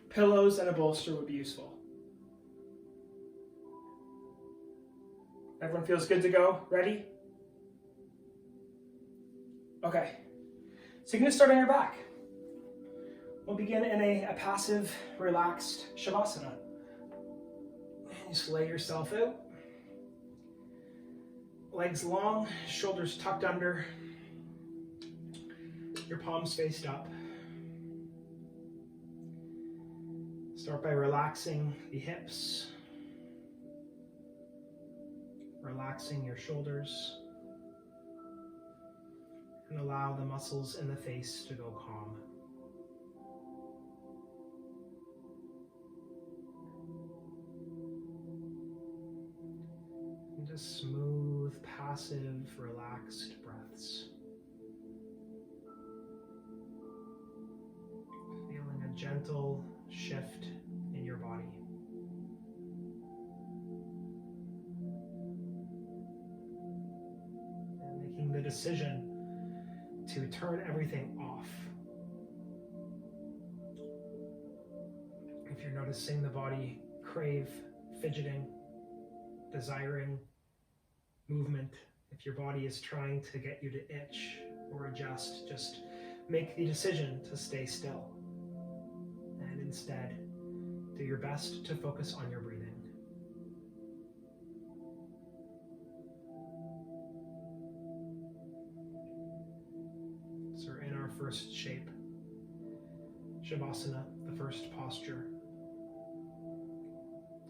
Pillows and a bolster would be useful. Everyone feels good to go? Ready? Okay. So you're going to start on your back. We'll begin in a passive, relaxed Shavasana. Just lay yourself out. Legs long, shoulders tucked under, your palms faced up. Start by relaxing the hips, relaxing your shoulders, and allow the muscles in the face to go calm. And just smooth, passive, relaxed breaths. Feeling a gentle shift in your body. And making the decision to turn everything off. If you're noticing the body crave fidgeting, desiring movement, if your body is trying to get you to itch or adjust, just make the decision to stay still. And instead, do your best to focus on your breathing. So we're in our first shape, Shavasana, the first posture,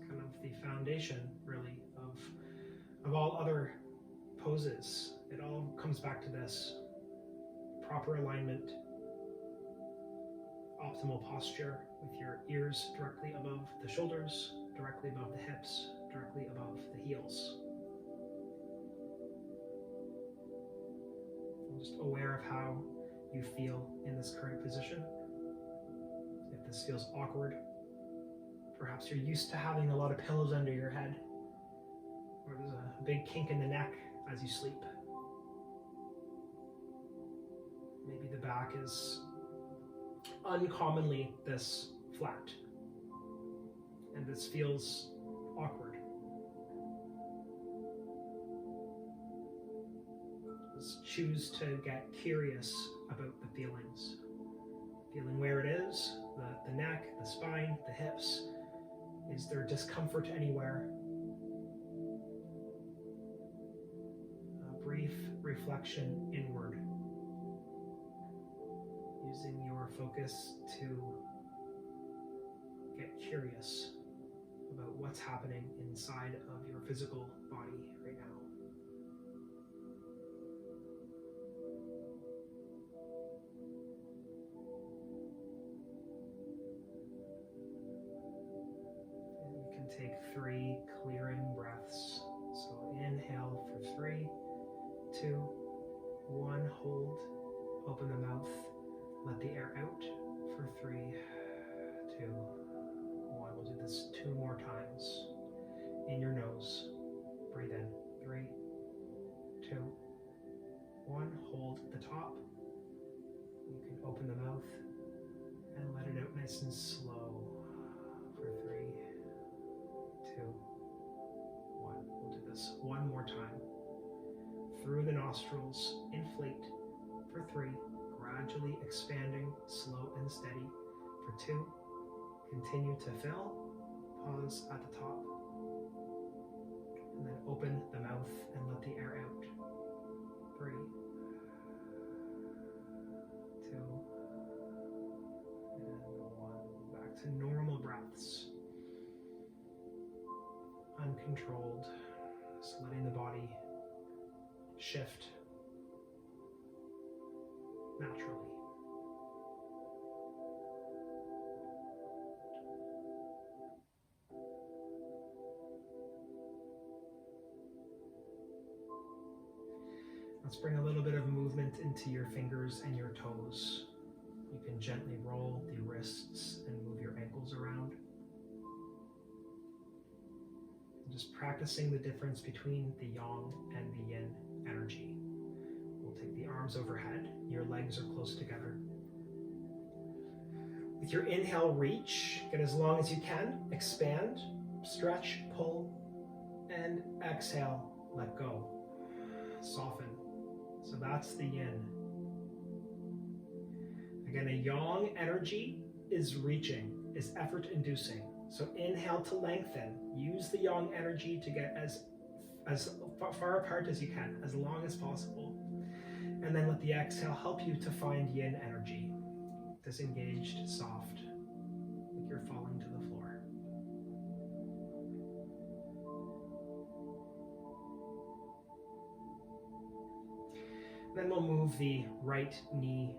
kind of the foundation, really, of all other poses. It all comes back to this: proper alignment, optimal posture with your ears directly above the shoulders, directly above the hips, directly above the heels. I'm just aware of how you feel in this current position. If this feels awkward, perhaps you're used to having a lot of pillows under your head, or there's a big kink in the neck as you sleep. Maybe the back is uncommonly this flat, and this feels awkward. Just choose to get curious about the feelings. Feeling where it is, the neck, the spine, the hips. Is there discomfort anywhere? A brief reflection inward, using your focus to get curious about what's happening inside of your physical body right now. And you can take 3 clearing breaths. So inhale for 3, 2, 1, hold, open the mouth. Let the air out for 3, 2, 1. We'll do this 2 more times. In your nose, breathe in. 3, 2, 1. Hold at the top. You can open the mouth and let it out nice and slow for 3, 2, 1. We'll do this 1 more time. Through the nostrils, inflate for 3. Gradually expanding, slow and steady for 2. Continue to fill. Pause at the top. And then open the mouth and let the air out. 3, 2, and 1. Back to normal breaths. Uncontrolled. Just letting the body shift naturally. Let's bring a little bit of movement into your fingers and your toes. You can gently roll the wrists and move your ankles around. And just practicing the difference between the yang and the yin energy. We'll take the arms overhead. Your legs are close together. With your inhale, reach, get as long as you can, expand, stretch, pull, and exhale, let go, soften. So that's the yin. Again, a yang energy is reaching, is effort inducing. So inhale to lengthen, use the yang energy to get as far apart as you can, as long as possible. And then let the exhale help you to find yin energy, disengaged, soft, like you're falling to the floor. Then we'll move the right knee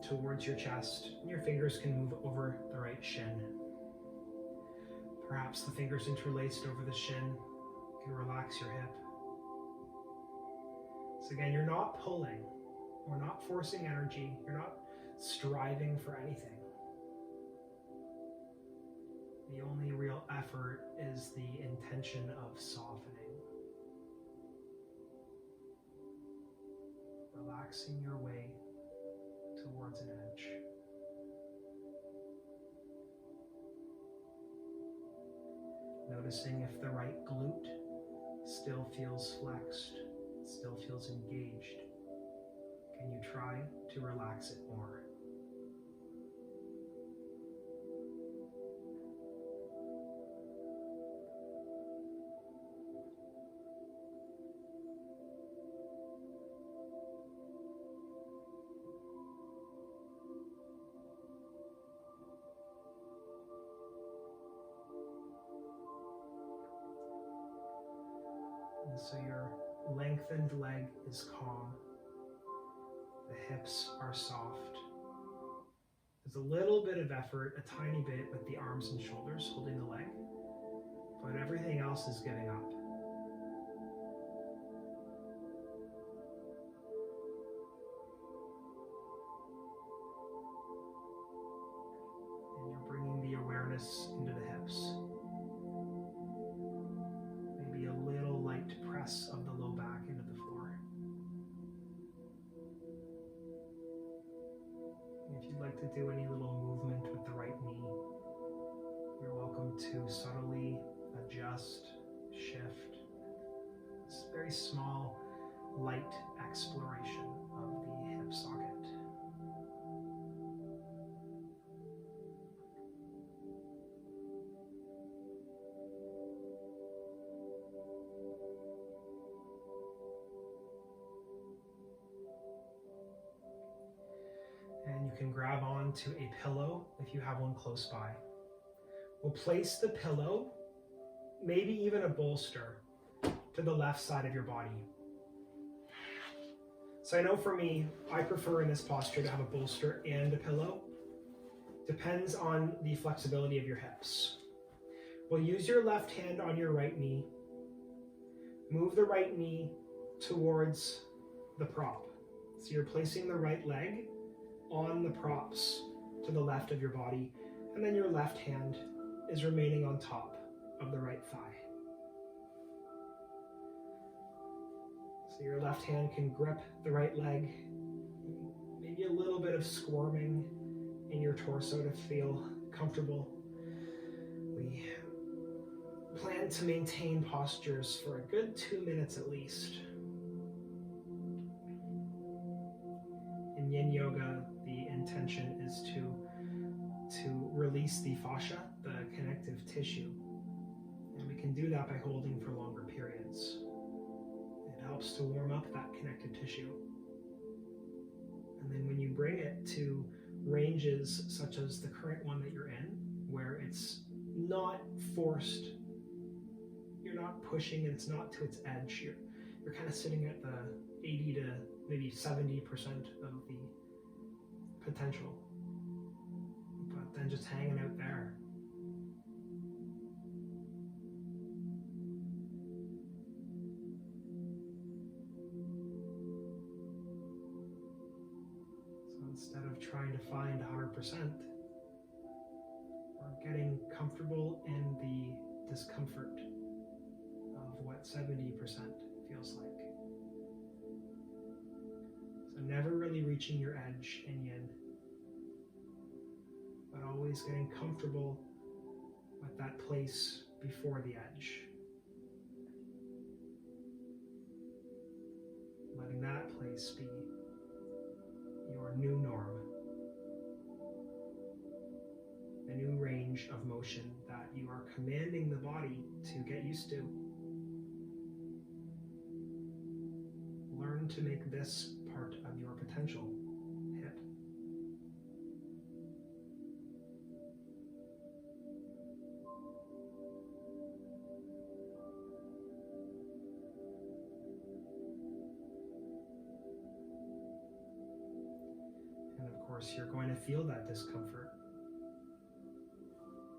towards your chest, and your fingers can move over the right shin. Perhaps the fingers interlaced over the shin. You can relax your hip. So again, you're not pulling, we're not forcing energy, you're not striving for anything. The only real effort is the intention of softening. Relaxing your way towards an edge. Noticing if the right glute still feels flexed, still feels engaged. Can you try to relax it more? And so your lengthened leg is calm. The hips are soft. There's a little bit of effort, a tiny bit with the arms and shoulders holding the leg, but everything else is getting up. And you're bringing the awareness into the hips. Maybe a little light press of the low back into the floor. If you'd like to do any little movement with the right knee, you're welcome to subtly adjust, shift. It's a very small, light exploration of the hip socket. And you can grab onto a pillow if you have one close by. We'll place the pillow, maybe even a bolster, to the left side of your body. So I know for me, I prefer in this posture to have a bolster and a pillow. Depends on the flexibility of your hips. We'll use your left hand on your right knee. Move the right knee towards the prop. So you're placing the right leg on the props to the left of your body, and then your left hand is remaining on top of the right thigh. So your left hand can grip the right leg, maybe a little bit of squirming in your torso to feel comfortable. We plan to maintain postures for a good 2 minutes at least. In Yin Yoga, the intention is to release the fascia, the connective tissue. And we can do that by holding for longer periods. It helps to warm up that connective tissue. And then when you bring it to ranges such as the current one that you're in, where it's not forced, you're not pushing and it's not to its edge, you're kind of sitting at the 80 to maybe 70% of the potential, but then just hanging out there. So instead of trying to find 100%, we're getting comfortable in the discomfort of what 70% feels like. So never really reaching your edge in Yin, but always getting comfortable with that place before the edge. Letting that place be your new norm, the new range of motion that you are commanding the body to get used to. Learn to make this part of your potential hit. And of course, you're going to feel that discomfort.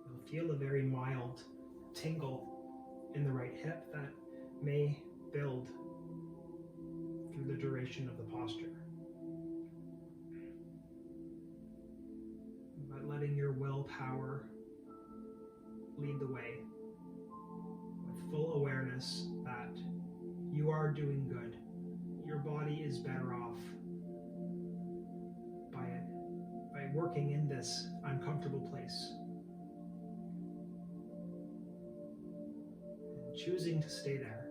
You'll feel a very mild tingle in the right hip that may build through the duration of the posture. But letting your willpower lead the way with full awareness that you are doing good. Your body is better off by working in this uncomfortable place. And choosing to stay there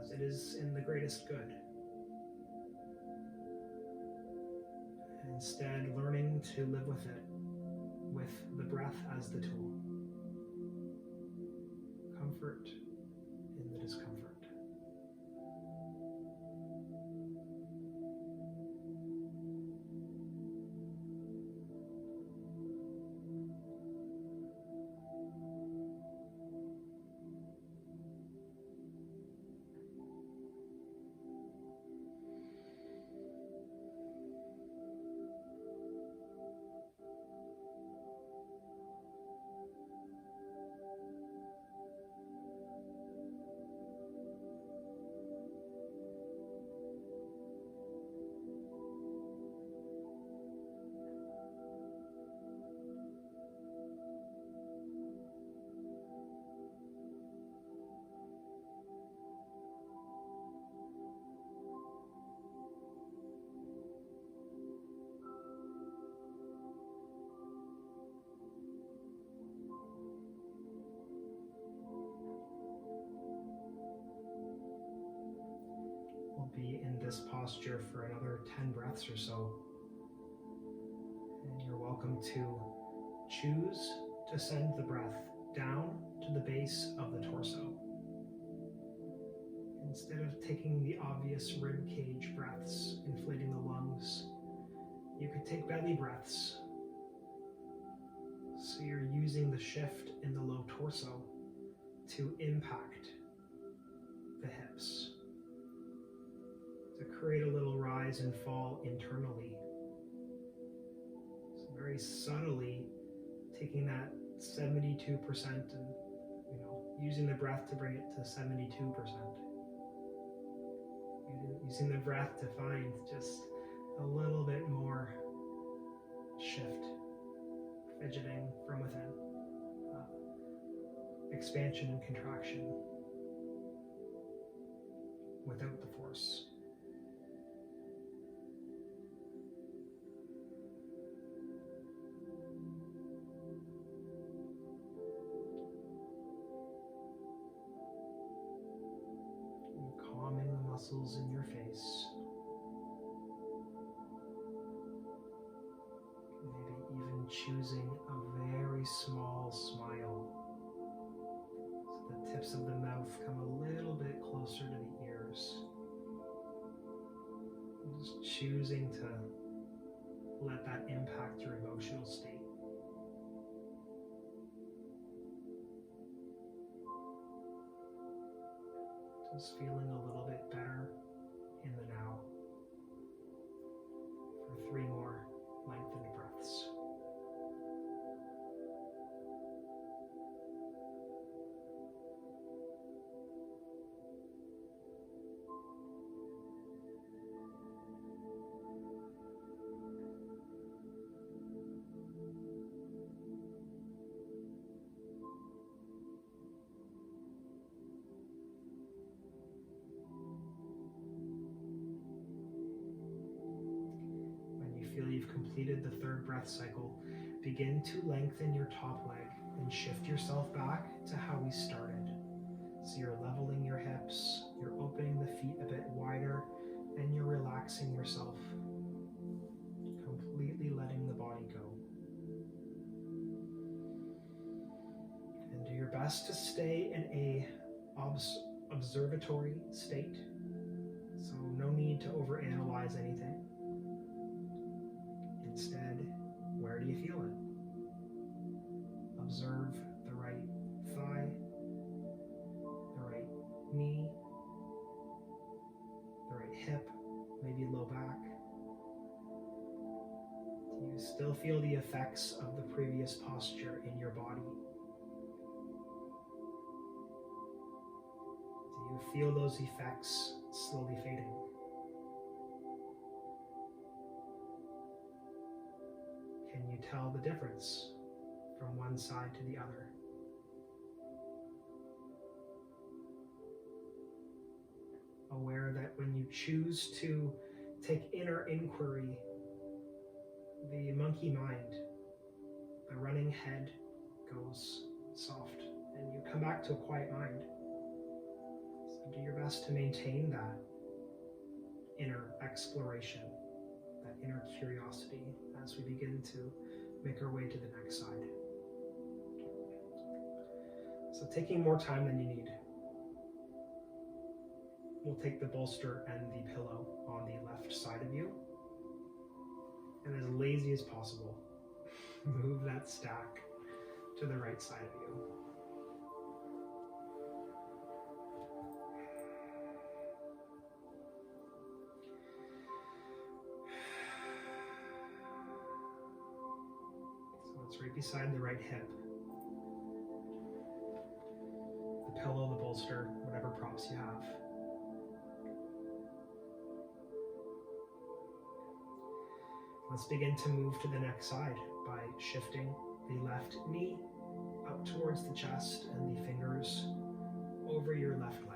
as it is in the greatest good. Instead, learning to live with it, with the breath as the tool. Comfort in the discomfort. Be in this posture for another 10 breaths or so. And you're welcome to choose to send the breath down to the base of the torso. Instead of taking the obvious rib cage breaths, inflating the lungs, you could take belly breaths. So you're using the shift in the low torso to impact the hips, to create a little rise and fall internally. So very subtly taking that 72% and using the breath to bring it to 72%. Using the breath to find just a little bit more shift, fidgeting from within, expansion and contraction without the force. Muscles in your face. Maybe even choosing a very small smile. So the tips of the mouth come a little bit closer to the ears. And just choosing to let that impact your emotional state. Just feeling a little bit better in the now for 3 more lengthened breaths. feel you've completed the third breath cycle, begin to lengthen your top leg and shift yourself back to how we started. So you're leveling your hips, you're opening the feet a bit wider, and you're relaxing yourself, completely letting the body go. And do your best to stay in a observatory state. So no need to overanalyze anything. Instead, where do you feel it? Observe the right thigh, the right knee, the right hip, maybe low back. Do you still feel the effects of the previous posture in your body? Do you feel those effects slowly fading? Can you tell the difference from one side to the other? Aware that when you choose to take inner inquiry, the monkey mind, the running head goes soft and you come back to a quiet mind. So do your best to maintain that inner exploration, that inner curiosity as we begin to make our way to the next side. So taking more time than you need, we'll take the bolster and the pillow on the left side of you, and as lazy as possible, move that stack to the right side of you. So it's right beside the right hip. The pillow, the bolster, whatever props you have. Let's begin to move to the next side by shifting the left knee up towards the chest and the fingers over your left leg.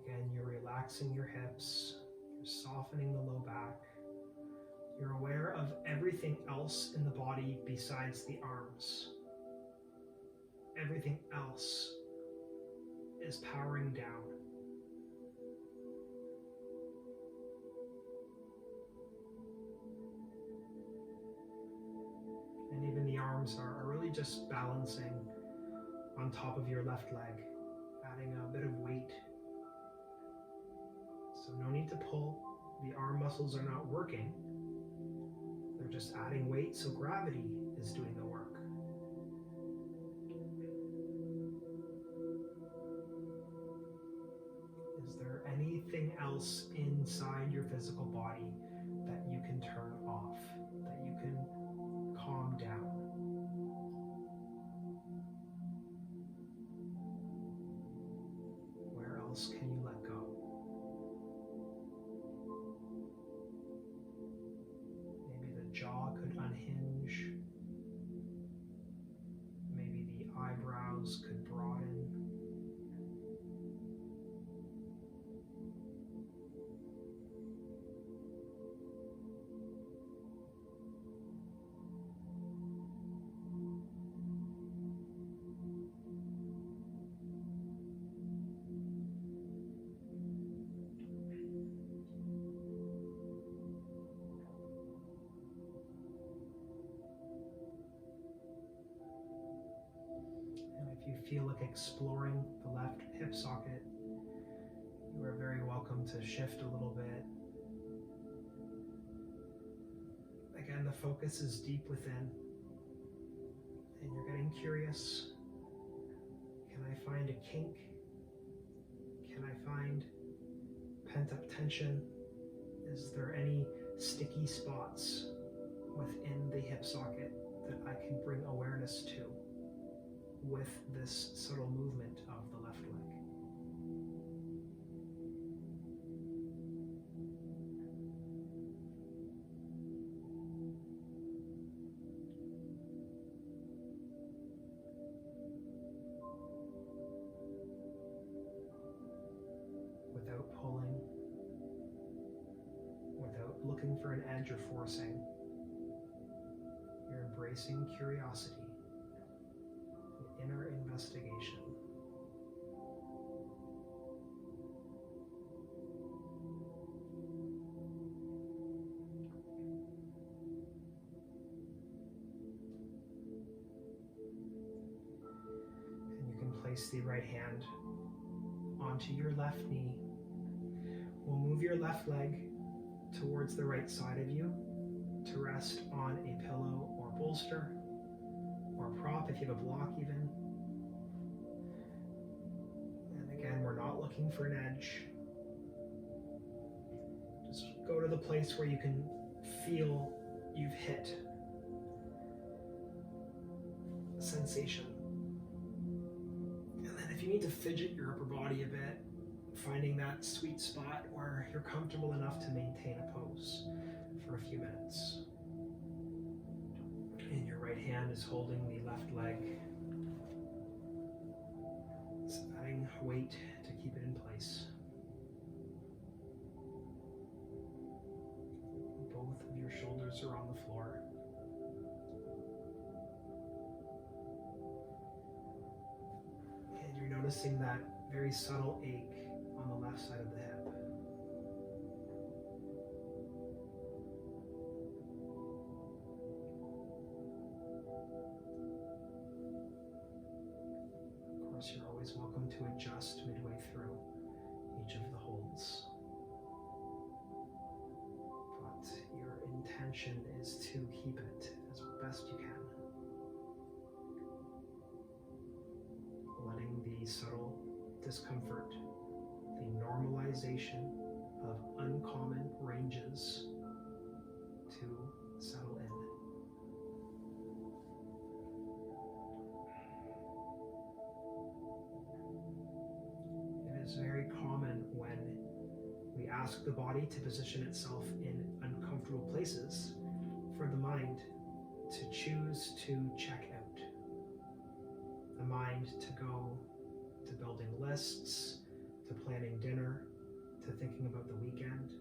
Again, you're relaxing your hips, you're softening the low back, you're aware of everything else in the body besides the arms. Everything else is powering down. And even the arms are really just balancing on top of your left leg, adding a bit of weight. So no need to pull. The arm muscles are not working. They're just adding weight, so gravity is doing the work. Is there anything else inside your physical body that you can turn off, that you can calm down? Where else can you let go? Jaw could unhinge. Maybe the eyebrows could broaden. If you feel like exploring the left hip socket, you are very welcome to shift a little bit. Again, the focus is deep within, and you're getting curious. Can I find a kink? Can I find pent-up tension? Is there any sticky spots within the hip socket that I can bring awareness to with this subtle movement of the left leg? Without pulling, without looking for an edge or forcing, you're embracing curiosity, an inner investigation. And you can place the right hand onto your left knee. We'll move your left leg towards the right side of you to rest on a pillow or bolster or prop if you have a block even. And again, we're not looking for an edge. Just go to the place where you can feel you've hit a sensation. And then if you need to fidget your upper body a bit, finding that sweet spot where you're comfortable enough to maintain a pose for a few minutes. And your right hand is holding the left leg. It's adding weight to keep it in place. Both of your shoulders are on the floor. And you're noticing that very subtle ache on the left side of the hip. Of course, you're always welcome to adjust midway through each of the holds. But your intention is to keep it as best you can. Letting the subtle discomfort, the normalization of uncommon ranges to settle in. It is very common when we ask the body to position itself in uncomfortable places for the mind to choose to check out. The mind to go to building lists, to planning dinner, to thinking about the weekend.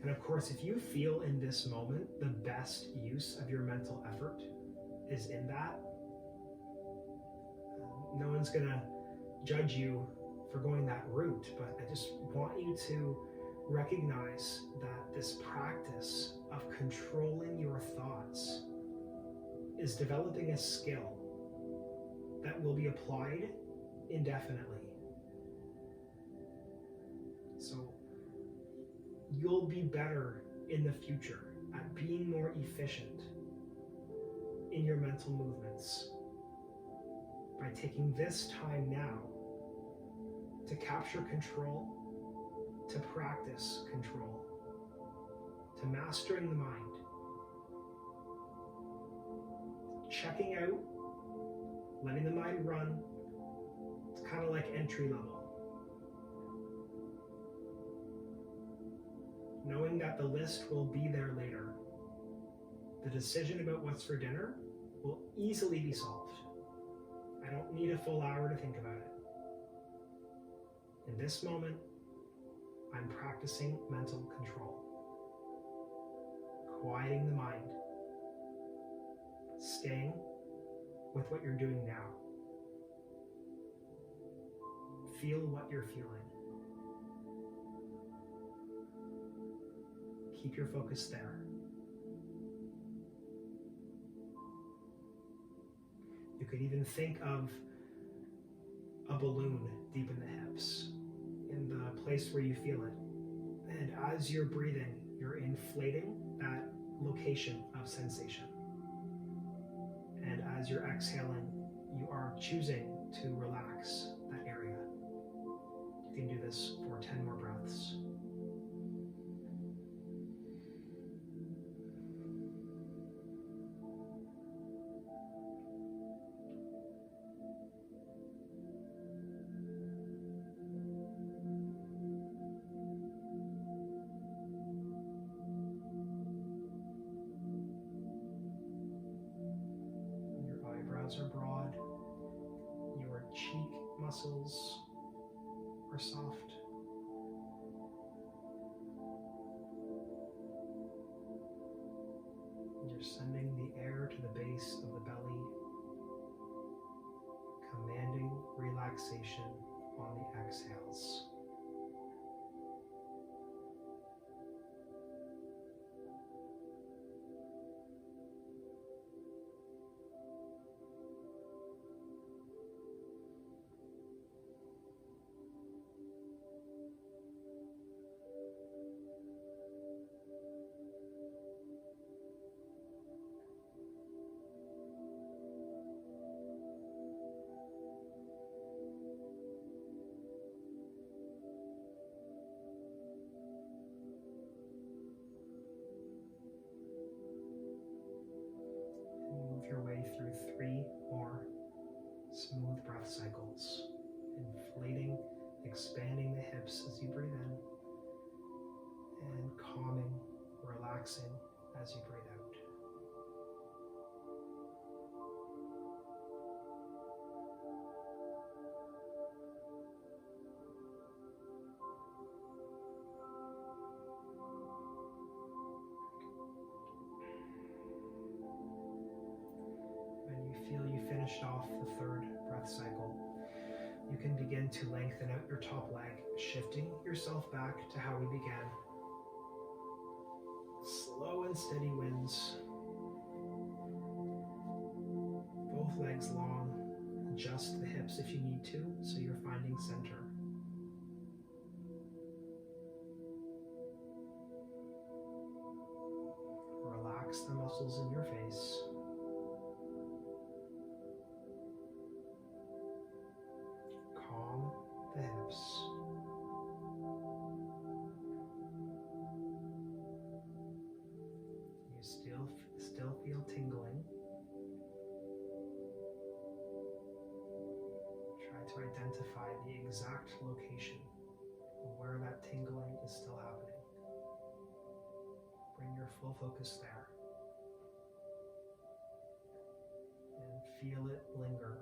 And of course, if you feel in this moment the best use of your mental effort is in that, no one's gonna judge you for going that route, but I just want you to recognize that this practice of controlling your thoughts is developing a skill that will be applied indefinitely. So you'll be better in the future at being more efficient in your mental movements by taking this time now to capture control, to practice control, to mastering the mind, checking out, letting the mind run. It's kind of like entry level. Knowing that the list will be there later. The decision about what's for dinner will easily be solved. I don't need a full hour to think about it. In this moment, I'm practicing mental control. Quieting the mind. Staying with what you're doing now. Feel what you're feeling. Keep your focus there. You could even think of a balloon deep in the hips, in the place where you feel it. And as you're breathing, you're inflating that location of sensation. And as you're exhaling, you are choosing to relax that area. You can do this for 10 more breaths. Are broad, your cheek muscles are soft. You're sending the air to the base of the belly, commanding relaxation on the exhales. Your way through 3 more smooth breath cycles, inflating, expanding the hips as you breathe in, and calming, relaxing as you breathe out. Feel you finished off the 3rd breath cycle, you can begin to lengthen out your top leg, shifting yourself back to how we began. Slow and steady winds. Both legs long. Adjust the hips if you need to, so you're finding center. Relax the muscles in your face. The hips. You still feel tingling. Try to identify the exact location where that tingling is still happening. Bring your full focus there. And feel it linger.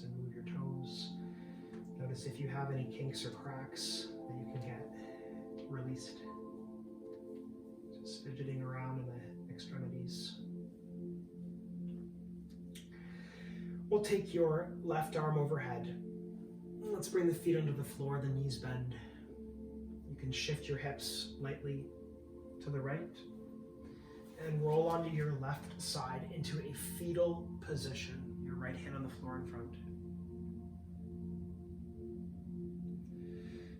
And move your toes. Notice if you have any kinks or cracks that you can get released. Just fidgeting around in the extremities. We'll take your left arm overhead. Let's bring the feet under the floor, the knees bend. You can shift your hips lightly to the right and roll onto your left side into a fetal position. Your right hand on the floor in front.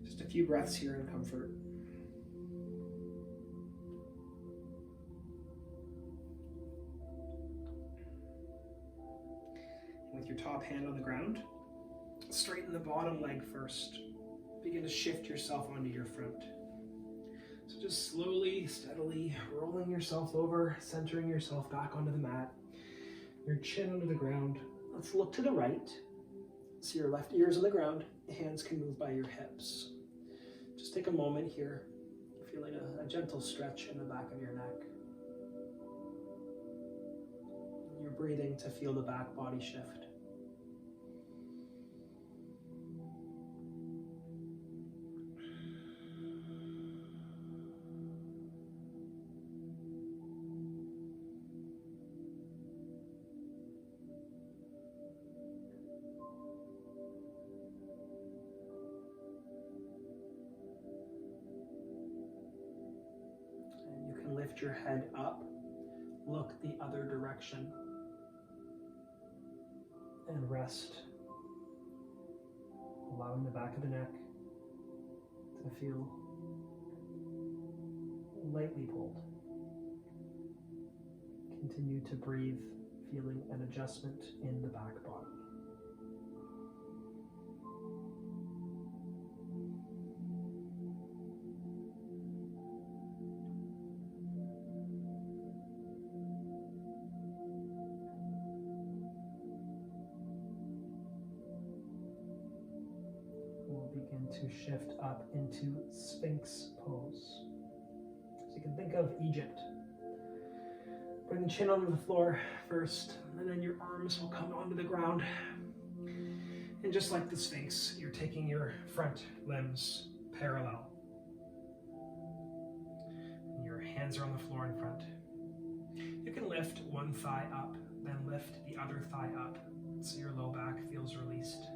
Just a few breaths here in comfort. And with your top hand on the ground, straighten the bottom leg first. Begin to shift yourself onto your front. So just slowly, steadily rolling yourself over, centering yourself back onto the mat. Your chin under the ground. Let's look to the right. So your left ear is on the ground. Hands can move by your hips. Just take a moment here, feeling a gentle stretch in the back of your neck. You're breathing to feel the back body shift. Lift your head up, look the other direction, and rest, allowing the back of the neck to feel lightly pulled. Continue to breathe, feeling an adjustment in the back body. Begin to shift up into Sphinx pose. So you can think of Egypt. Bring the chin onto the floor first, and then your arms will come onto the ground. And just like the Sphinx, you're taking your front limbs parallel. And your hands are on the floor in front. You can lift one thigh up, then lift the other thigh up, so your low back feels released.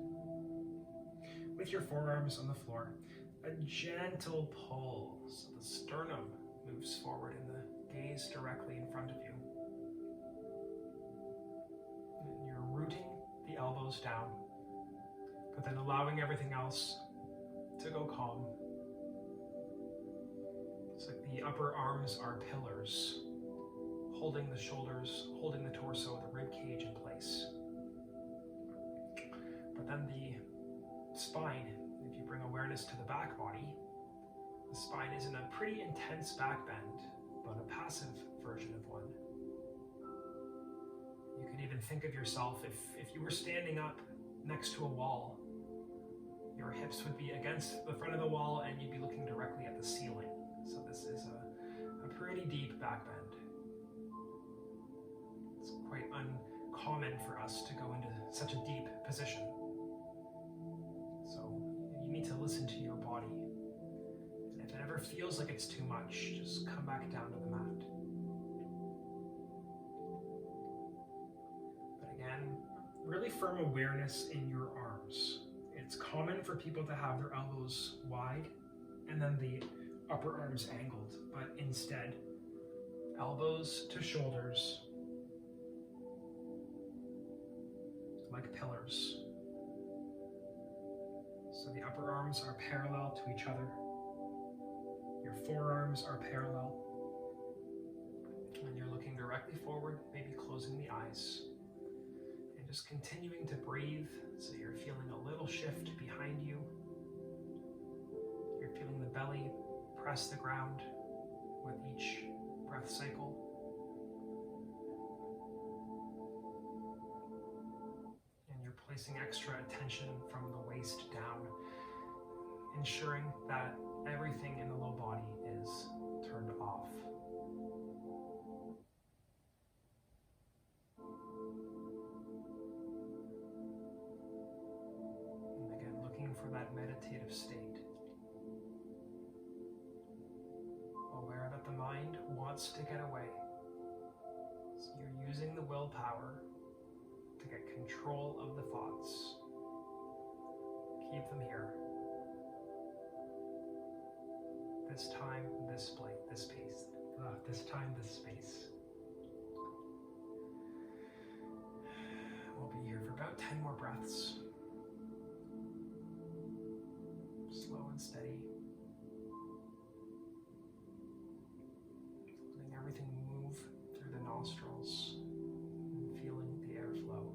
With your forearms on the floor, a gentle pull, so the sternum moves forward and the gaze directly in front of you. And you're rooting the elbows down, but then allowing everything else to go calm. It's like the upper arms are pillars, holding the shoulders, holding the torso, the rib cage in place. But then the spine, if you bring awareness to the back body, the spine is in a pretty intense back bend, but a passive version of one. You can even think of yourself, if you were standing up next to a wall, your hips would be against the front of the wall and you'd be looking directly at the ceiling. So this is a pretty deep back bend. It's quite uncommon for us to go into such a deep position. So you need to listen to your body. And if it ever feels like it's too much, just come back down to the mat. But again, really firm awareness in your arms. It's common for people to have their elbows wide and then the upper arms angled, but instead, elbows to shoulders, like pillars. So the upper arms are parallel to each other. Your forearms are parallel. And you're looking directly forward, maybe closing the eyes. And just continuing to breathe, so you're feeling a little shift behind you. You're feeling the belly press the ground with each breath cycle. And you're placing extra attention from the waist down, ensuring that everything in the low body is turned off. And again, looking for that meditative state. Aware that the mind wants to get away. So you're using the willpower to get control of the thoughts. Keep them here. This time, this place, this pace. This time, this space. We'll be here for about 10 more breaths. Slow and steady. Letting everything move through the nostrils and feeling the airflow.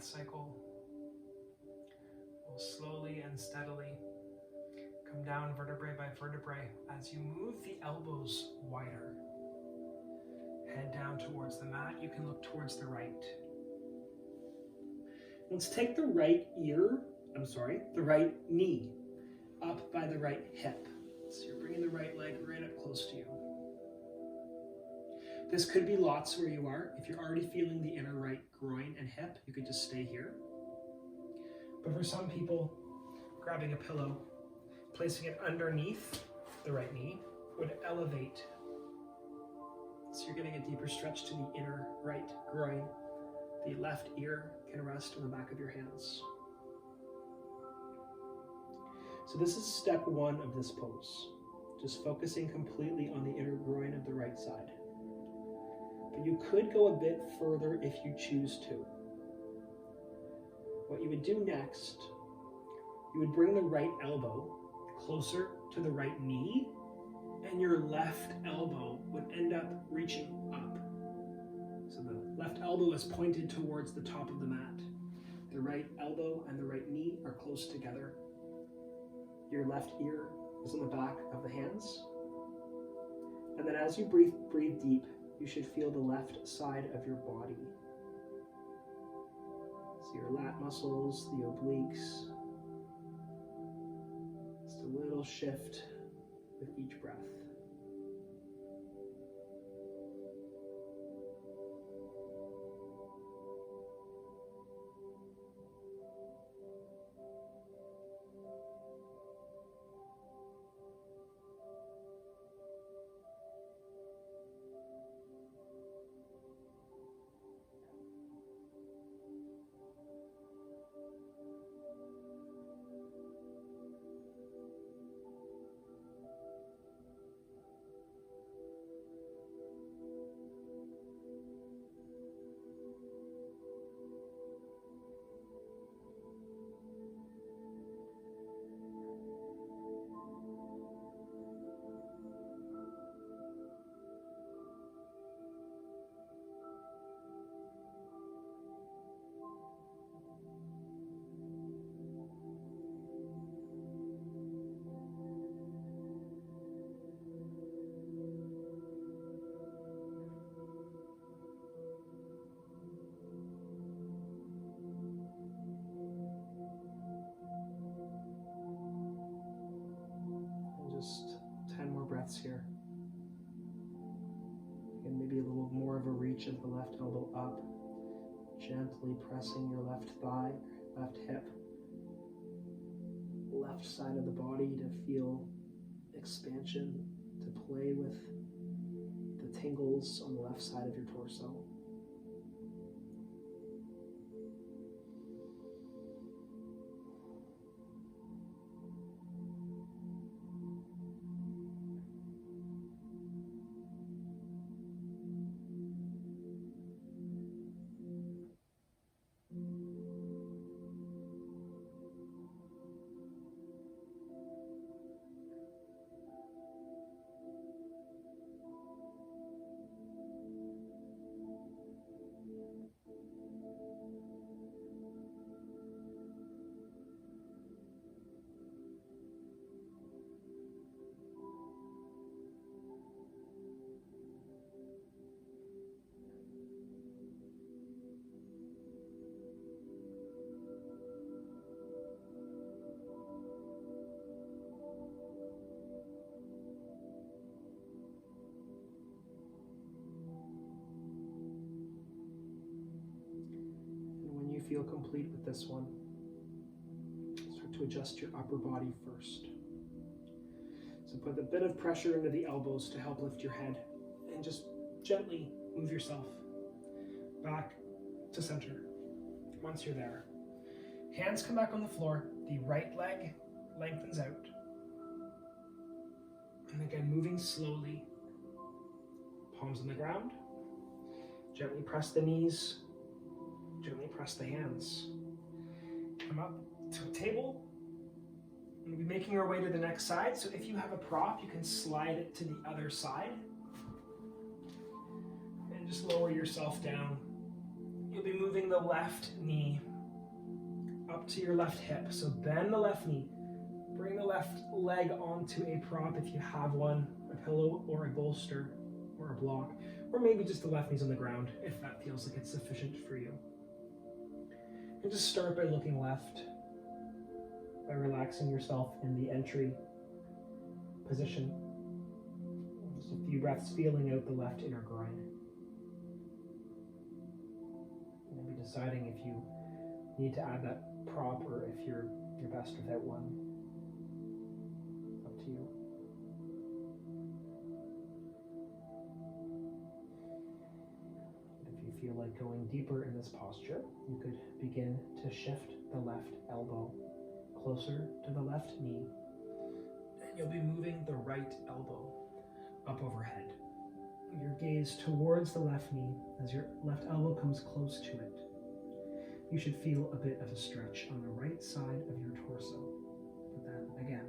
breath cycle. We'll slowly and steadily come down vertebrae by vertebrae as you move the elbows wider. Head down towards the mat. You can look towards the right. Let's take the right knee up by the right hip. So you're bringing the right leg right up close to you. This could be lots where you are. If you're already feeling the inner right groin and hip, you could just stay here. But for some people, grabbing a pillow, placing it underneath the right knee would elevate. So you're getting a deeper stretch to the inner right groin. The left ear can rest on the back of your hands. So this is step one of this pose. Just focusing completely on the inner groin of the right side. But you could go a bit further if you choose to. What you would do next, you would bring the right elbow closer to the right knee, and your left elbow would end up reaching up. So the left elbow is pointed towards the top of the mat. The right elbow and the right knee are close together. Your left ear is on the back of the hands. And then as you breathe deep, you should feel the left side of your body. So your lat muscles, the obliques. Just a little shift with each breath. Just 10 more breaths here. And maybe a little more of a reach of the left elbow up, gently pressing your left thigh, left hip, left side of the body to feel expansion, to play with the tingles on the left side of your torso. Feel complete with this one, start to adjust your upper body first. So put a bit of pressure into the elbows to help lift your head, and just gently move yourself back to center. Once you're there, hands come back on the floor, the right leg lengthens out, and again moving slowly, palms on the ground, gently press the knees, gently press the hands. Come up to a table. We'll be making our way to the next side. So if you have a prop, you can slide it to the other side. And just lower yourself down. You'll be moving the left knee up to your left hip. So bend the left knee. Bring the left leg onto a prop if you have one, a pillow or a bolster or a block, or maybe just the left knee's on the ground if that feels like it's sufficient for you. And just start by looking left, by relaxing yourself in the entry position. Just a few breaths feeling out the left inner groin. Maybe deciding if you need to add that prop or if you're best without one. Up to you. If you feel like going deeper in this posture, you could begin to shift the left elbow closer to the left knee. And you'll be moving the right elbow up overhead. Your gaze towards the left knee as your left elbow comes close to it. You should feel a bit of a stretch on the right side of your torso. But then again,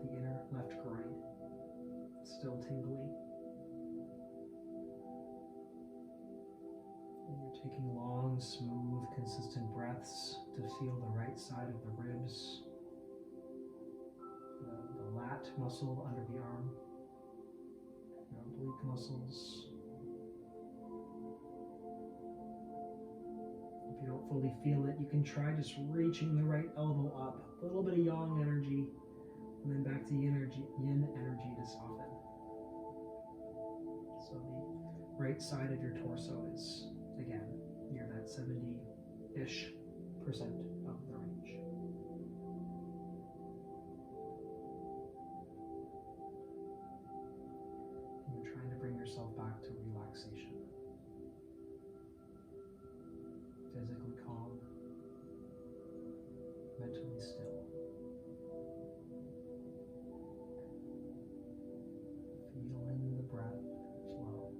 the inner left groin still tingly. And you're taking long, smooth, consistent breaths to feel the right side of the ribs, the lat muscle under the arm, your oblique muscles. If you don't fully feel it, you can try just reaching the right elbow up, a little bit of yang energy, and then back to yin energy to soften. So the right side of your torso is, again, near that 70-ish% of the range. And you're trying to bring yourself back to relaxation. Physically calm, mentally still. Feeling the breath flow.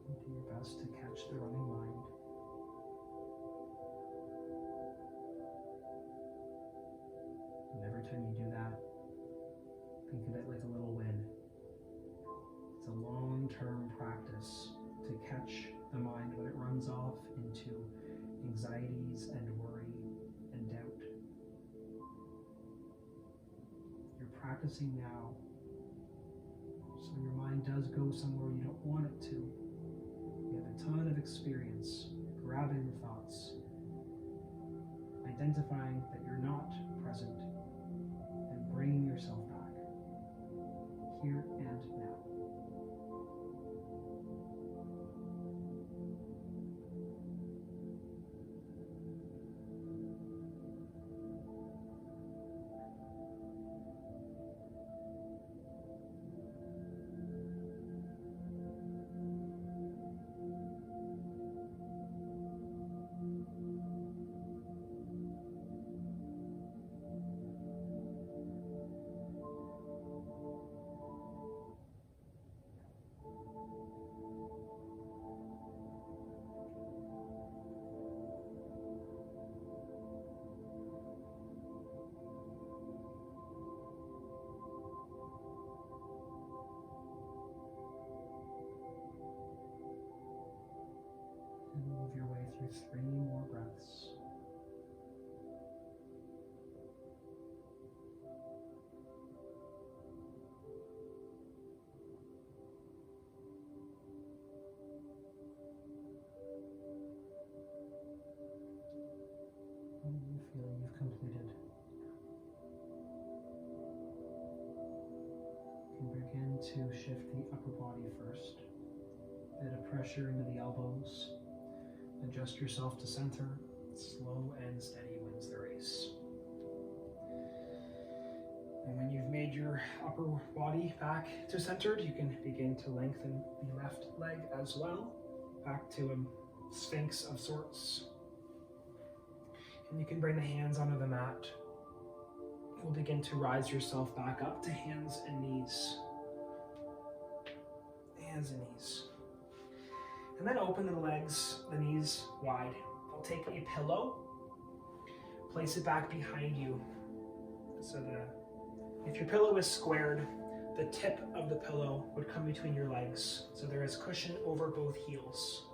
Do your best to catch the running mind. And every time you do that, think of it like a little win. It's a long-term practice to catch the mind when it runs off into anxieties and worry and doubt. You're practicing now, so your mind does go somewhere you don't want it to. You have a ton of experience grabbing your thoughts, identifying that you're not present, and bringing yourself back, here and now. And move your way through 3 more breaths. When you feel you've completed, you can begin to shift the upper body first. Bit of pressure into the elbows. Adjust yourself to center. Slow and steady wins the race. And when you've made your upper body back to centered, you can begin to lengthen the left leg as well, back to a sphinx of sorts. And you can bring the hands onto the mat. We'll begin to rise yourself back up to hands and knees. Hands and knees. And then open the legs, the knees wide. I'll take a pillow, place it back behind you. So if your pillow is squared, the tip of the pillow would come between your legs. So there is cushion over both heels.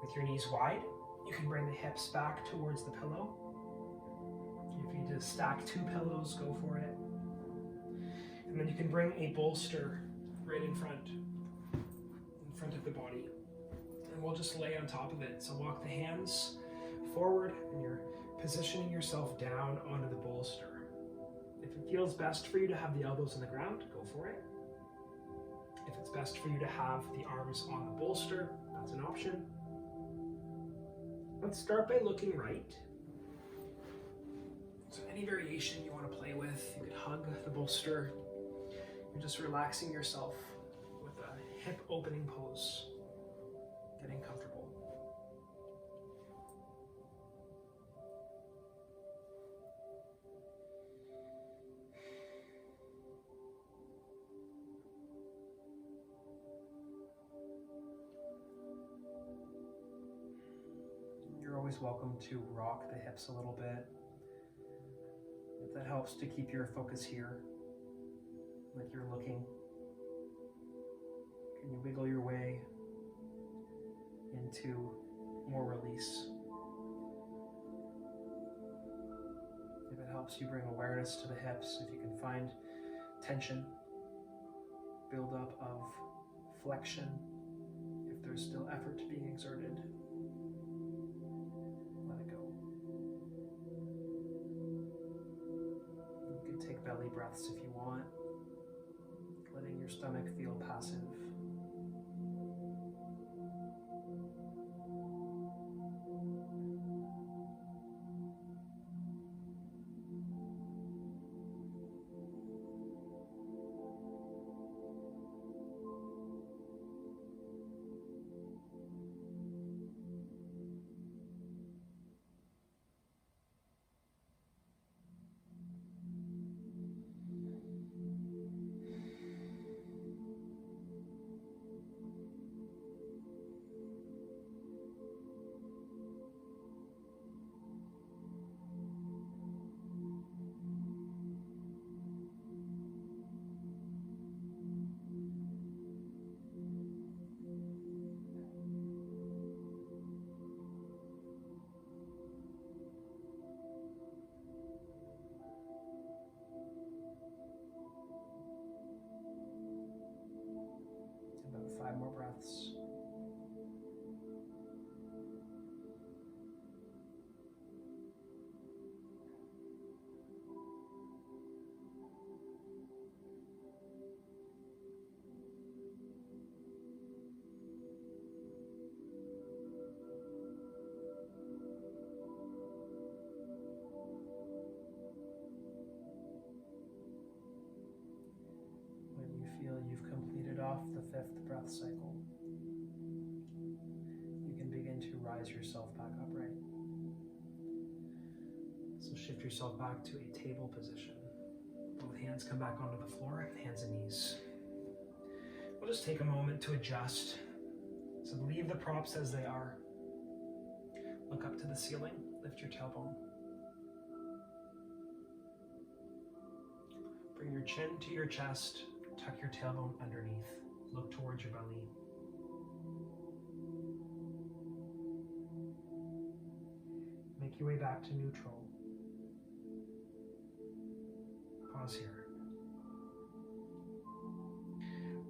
With your knees wide, you can bring the hips back towards the pillow. If you need to stack two pillows, go for it. And then you can bring a bolster right in front of the body. And we'll just lay on top of it. So walk the hands forward and you're positioning yourself down onto the bolster. If it feels best for you to have the elbows on the ground, go for it. If it's best for you to have the arms on the bolster, that's an option. Let's start by looking right. So any variation you want to play with, you could hug the bolster. You're just relaxing yourself with a hip opening pose, getting comfortable. You're always welcome to rock the hips a little bit. If that helps to keep your focus here, like you're looking. Can you wiggle your way into more release? If it helps you bring awareness to the hips, if you can find tension, build up of flexion, if there's still effort being exerted, let it go. You can take belly breaths if you want, letting your stomach feel passive. About 5 more breaths. You've completed off the 5th breath cycle. You can begin to rise yourself back upright. So shift yourself back to a table position. Both hands come back onto the floor, hands and knees. We'll just take a moment to adjust. So leave the props as they are. Look up to the ceiling, lift your tailbone. Bring your chin to your chest. Tuck your tailbone underneath. Look towards your belly. Make your way back to neutral. Pause here.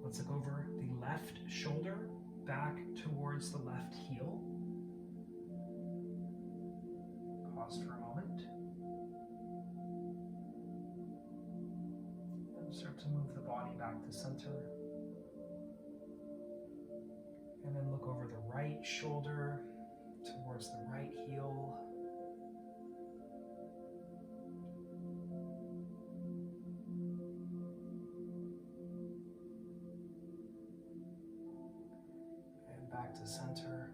Let's look over the left shoulder back towards the left heel. Start to move the body back to center. And then look over the right shoulder towards the right heel. And back to center.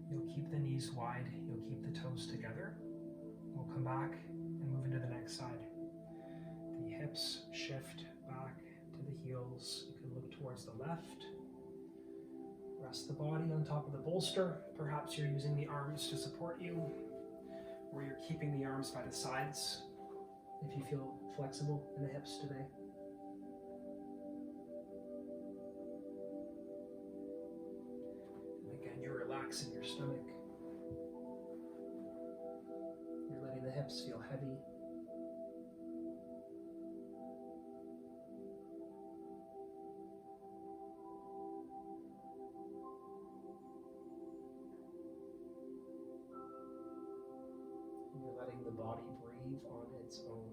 You'll keep the knees wide, you'll keep the toes together. We'll come back and move into the next side. The hips shift back to the heels. You can look towards the left. Rest the body on top of the bolster. Perhaps you're using the arms to support you, or you're keeping the arms by the sides if you feel flexible in the hips today. And again, you're relaxing your stomach. You're letting the hips feel heavy. You're letting the body breathe on its own.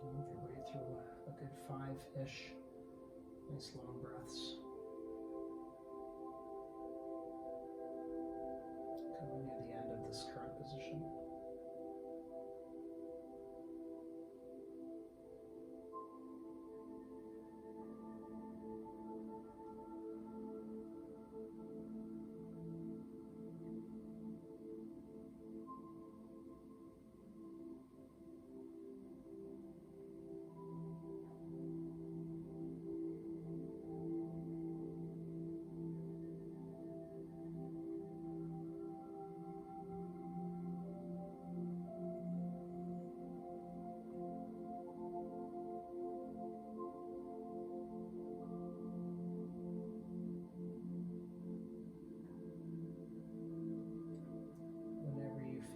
Move your way through a good 5-ish nice long breaths. Coming near the end of this current position.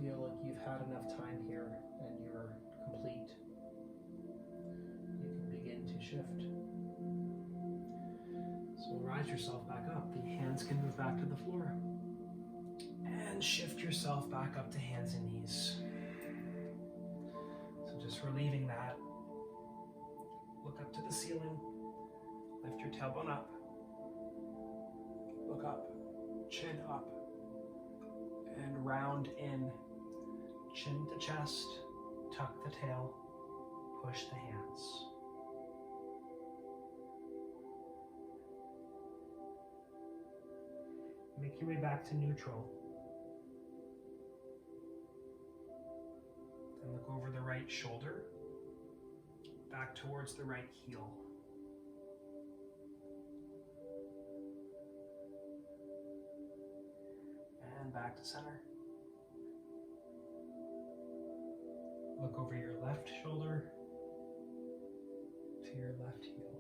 Feel like you've had enough time here and you're complete, you can begin to shift. So rise yourself back up. The hands can move back to the floor. And shift yourself back up to hands and knees. So just relieving that. Look up to the ceiling. Lift your tailbone up. Look up. Chin up. And round in. Chin to chest, tuck the tail, push the hands. Make your way back to neutral. Then look over the right shoulder, back towards the right heel. And back to center. Look over your left shoulder to your left heel.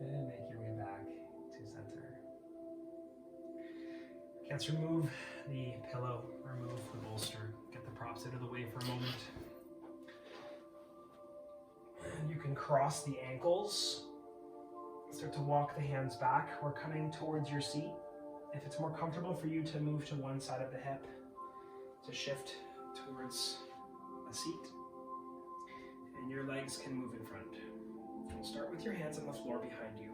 And make your way back to center. Let's remove the pillow, remove the bolster, get the props out of the way for a moment. And you can cross the ankles, start to walk the hands back. We're coming towards your seat. If it's more comfortable for you to move to one side of the hip, to shift towards a seat, and your legs can move in front. We'll start with your hands on the floor behind you.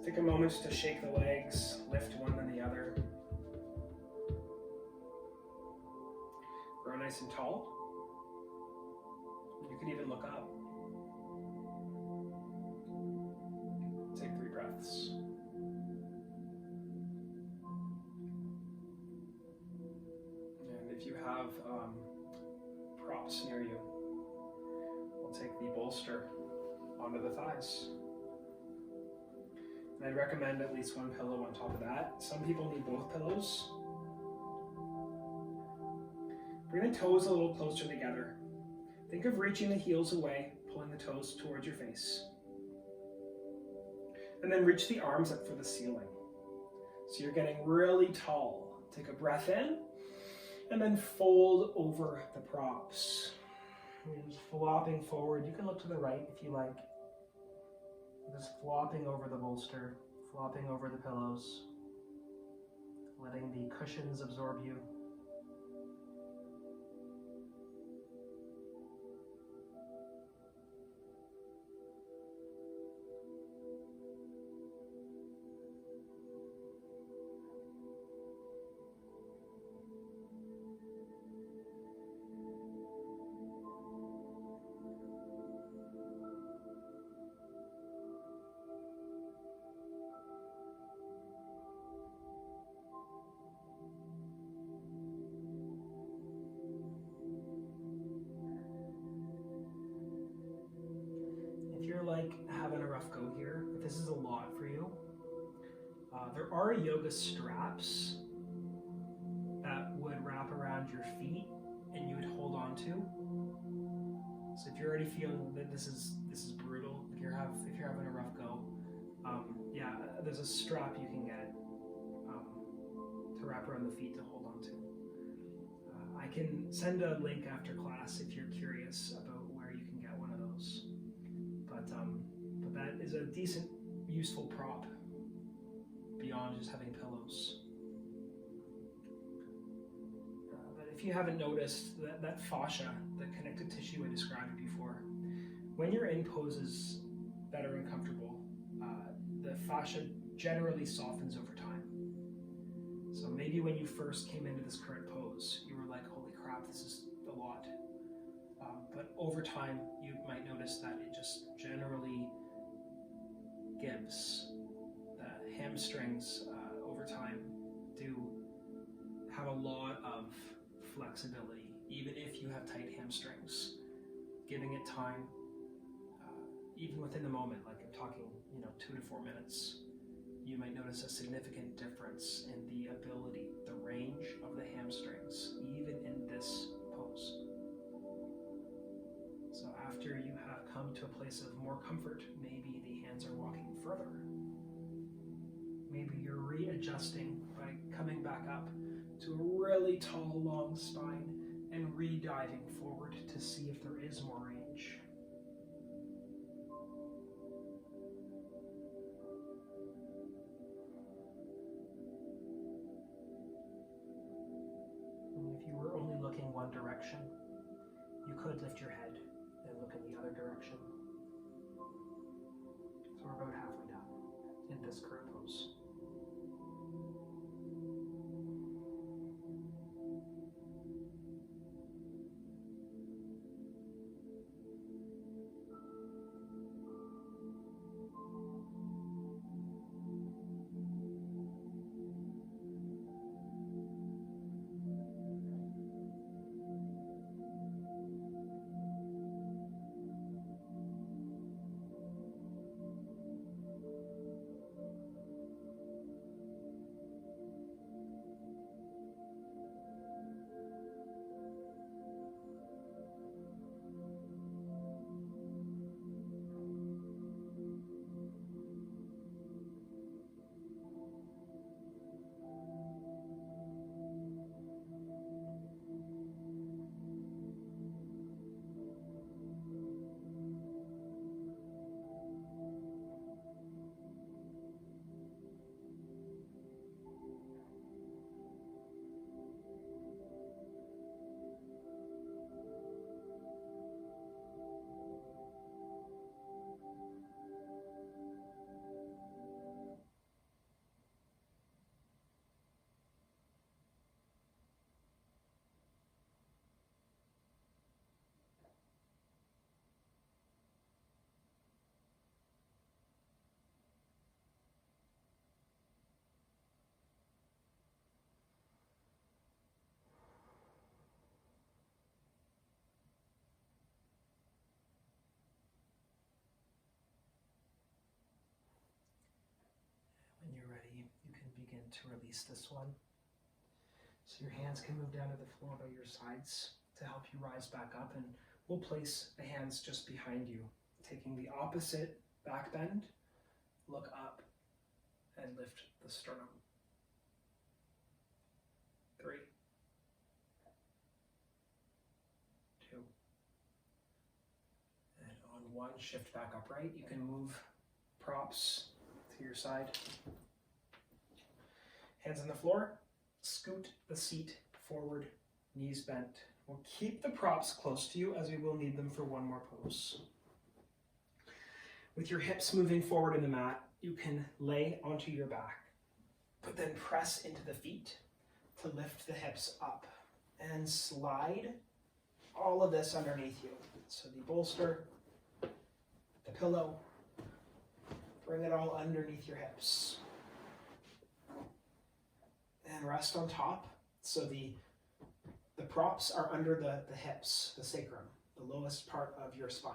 Take a moment to shake the legs, lift one and the other. Grow nice and tall. You can even look up. Take 3 breaths. And if you have props near you, we'll take the bolster onto the thighs. And I'd recommend at least one pillow on top of that. Some people need both pillows. Bring the toes a little closer together. Think of reaching the heels away, pulling the toes towards your face. And then reach the arms up for the ceiling. So you're getting really tall. Take a breath in, and then fold over the props. You're just flopping forward. You can look to the right if you like. Just flopping over the bolster, flopping over the pillows, letting the cushions absorb you. Like having a rough go here, if this is a lot for you, there are yoga straps that would wrap around your feet and you would hold on to. So if you're already feeling that this is brutal, if you're having a rough go, yeah, there's a strap you can get to wrap around the feet to hold on to. I can send a link after class if you're curious about where you can get one of those. But that is a decent, useful prop beyond just having pillows. But if you haven't noticed, that fascia, the connective tissue I described before, when you're in poses that are uncomfortable, the fascia generally softens over time. So maybe when you first came into this current pose, you were like, holy crap, this is a lot. But over time, you might notice that it just generally gives. The hamstrings over time do have a lot of flexibility, even if you have tight hamstrings. Giving it time, even within the moment, like I'm talking, 2 to 4 minutes, you might notice a significant difference in the ability, the range of the hamstrings, even in this pose. So after you have come to a place of more comfort, maybe the hands are walking further. Maybe you're readjusting by coming back up to a really tall, long spine and re-diving forward to see if there is more range. And if you were only looking one direction, you could lift your head and look in the other direction. So we're about halfway done in this current pose. to release this one. So your hands can move down to the floor by your sides to help you rise back up, and we'll place the hands just behind you, taking the opposite back bend, look up, and lift the sternum. 3, 2, and on 1, shift back upright. You can move props to your side. Hands on the floor, scoot the seat forward, knees bent. We'll keep the props close to you as we will need them for one more pose. With your hips moving forward in the mat, you can lay onto your back, but then press into the feet to lift the hips up and slide all of this underneath you. So the bolster, the pillow, bring it all underneath your hips. And rest on top. So the props are under the hips, the sacrum, the lowest part of your spine.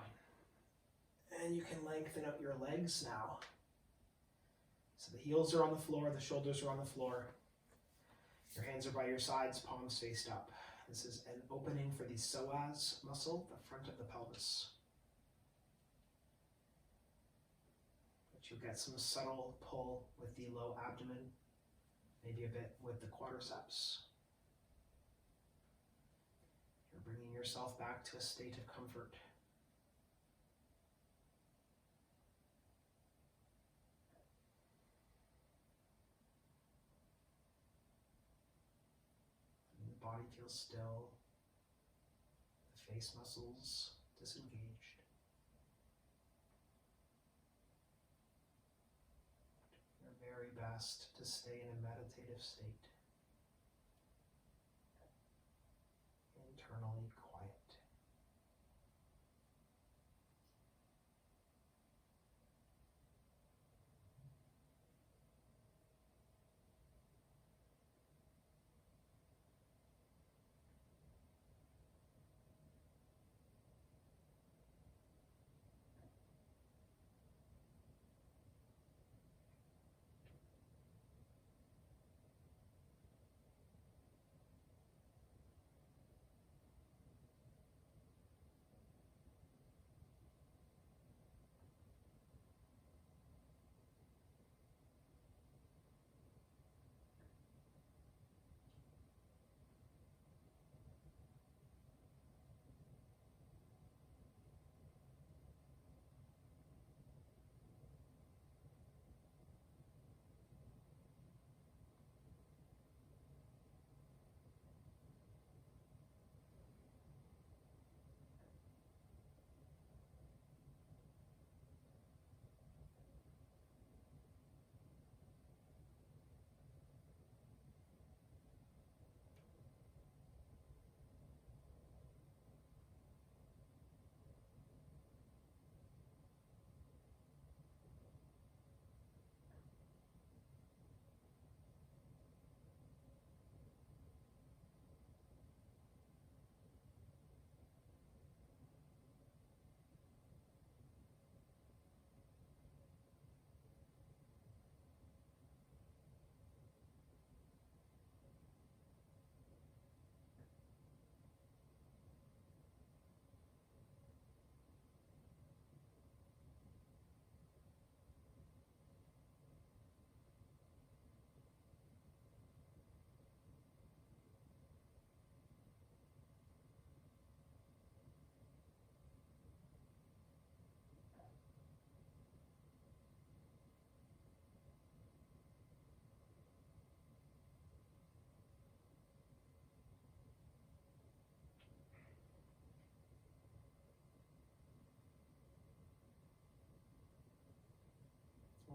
And you can lengthen out your legs now. So the heels are on the floor, the shoulders are on the floor. Your hands are by your sides, palms faced up. This is an opening for the psoas muscle, the front of the pelvis. But you'll get some subtle pull with the low abdomen, maybe a bit with the quadriceps. You're bringing yourself back to a state of comfort. And the body feels still, the face muscles disengaged. Your very best to stay in a meditative state. Internally quiet.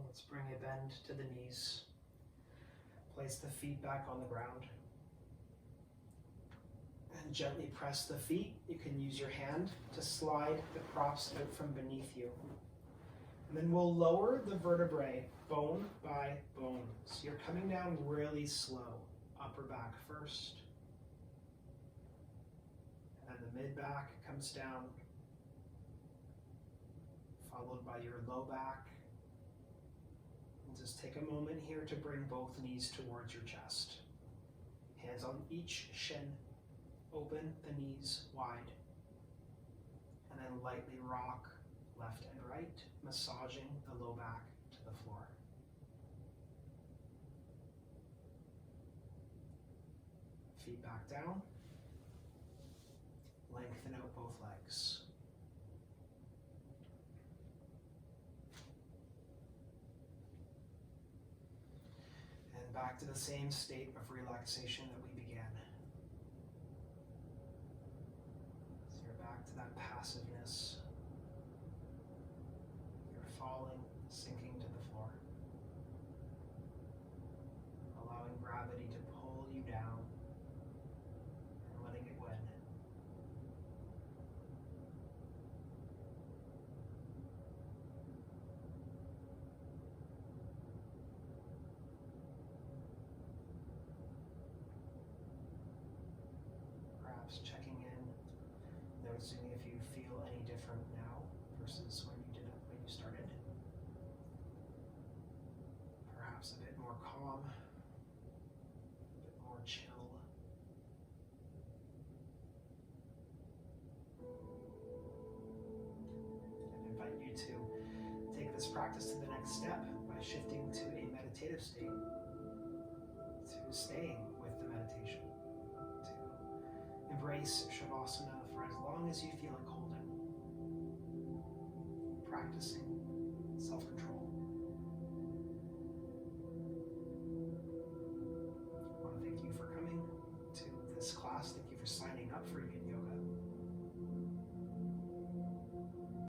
Let's bring a bend to the knees. Place the feet back on the ground. And gently press the feet. You can use your hand to slide the props out from beneath you. And then we'll lower the vertebrae bone by bone. So you're coming down really slow. Upper back first. And then the mid back comes down, followed by your low back, And just take a moment here to bring both knees towards your chest. Hands on each shin. Open the knees wide. And then lightly rock left and right, massaging the low back to the floor. Feet back down. Lengthen out both legs. And back to the same state of relaxation that we began. So you're back to that passiveness. You're falling, sinking to the floor. Allowing gravity to pull you down and letting it win. Checking in, noticing if you feel any different now versus when you did it when you started. Perhaps a bit more calm, a bit more chill. And invite you to take this practice to the next step by shifting to a meditative state, to staying with the meditation. Embrace Shavasana for as long as you feel like holding. Practicing self-control.